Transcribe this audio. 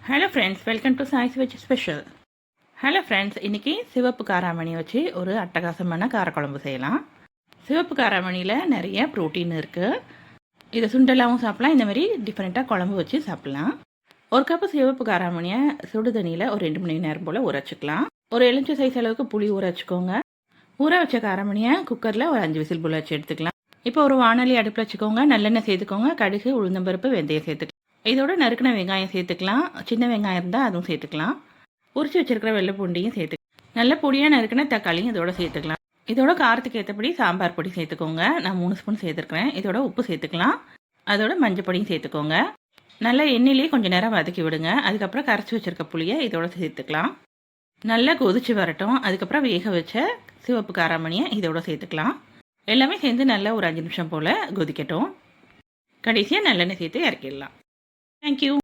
Hello friends, welcome to choice veg special. Hello friends, இன்றைக்கி சிவப்பு காராமணி வச்சு ஒரு அட்டகாசமான காரக்குழம்பு செய்யலாம். சிவப்பு காராமணியில் நிறைய ப்ரோட்டீன் இருக்குது. இதை சுண்டலாகவும் சாப்பிட்லாம், இந்த மாதிரி டிஃப்ரெண்ட்டாக குழம்பு வச்சு சாப்பிட்லாம். ஒரு கப்பு சிவப்பு காராமணியை சுடு தண்ணியில் ஒரு 2 மணி நேரம் போல் ஊற வச்சுக்கலாம். ஒரு எலுமிச்சை சைஸ் அளவுக்கு புளி ஊற வச்சுக்கோங்க. ஊற வச்ச காராமணியை குக்கரில் ஒரு 5 விசில் போல் வச்சு எடுத்துக்கலாம். இப்போ ஒரு வானொலி அடுப்பில் வச்சுக்கோங்க. நல்லெண்ணெய் சேர்த்துக்கோங்க. கடுகு, உளுந்தம்பருப்பு, வெந்தயம் சேர்த்துக்கலாம். இதோட நறுக்கின வெங்காயம் சேர்த்துக்கலாம். சின்ன வெங்காயம் இருந்தால் அதுவும் சேர்த்துக்கலாம். உரிச்சு வச்சிருக்கிற வெள்ளை பூண்டியும் சேர்த்துக்கலாம். நல்ல பொடியாக நறுக்கின தக்காளியும் இதோட சேர்த்துக்கலாம். இதோட காரத்துக்கு ஏற்றபடி சாம்பார் பொடி சேர்த்துக்கோங்க. நான் 3 ஸ்பூன் சேர்த்துருக்கிறேன். இதோட உப்பு சேர்த்துக்கலாம். அதோட மஞ்சள் பொடியும் சேர்த்துக்கோங்க. நல்லா எண்ணெயிலேயே கொஞ்சம் நேரம் வதக்கி விடுங்க. அதுக்கப்புறம் கரைச்சி வச்சிருக்க புளியை இதோட சேர்த்துக்கலாம். நல்லா கொதிச்சு வரட்டும். அதுக்கப்புறம் வேக வச்ச சிவப்பு காராமணியை இதோட சேர்த்துக்கலாம். எல்லாமே சேர்ந்து நல்லா ஒரு 5 நிமிஷம் போல் கொதிக்கட்டும். கடைசியாக நல்லெண்ணெய் சேர்த்து இறக்கிடலாம். Thank you.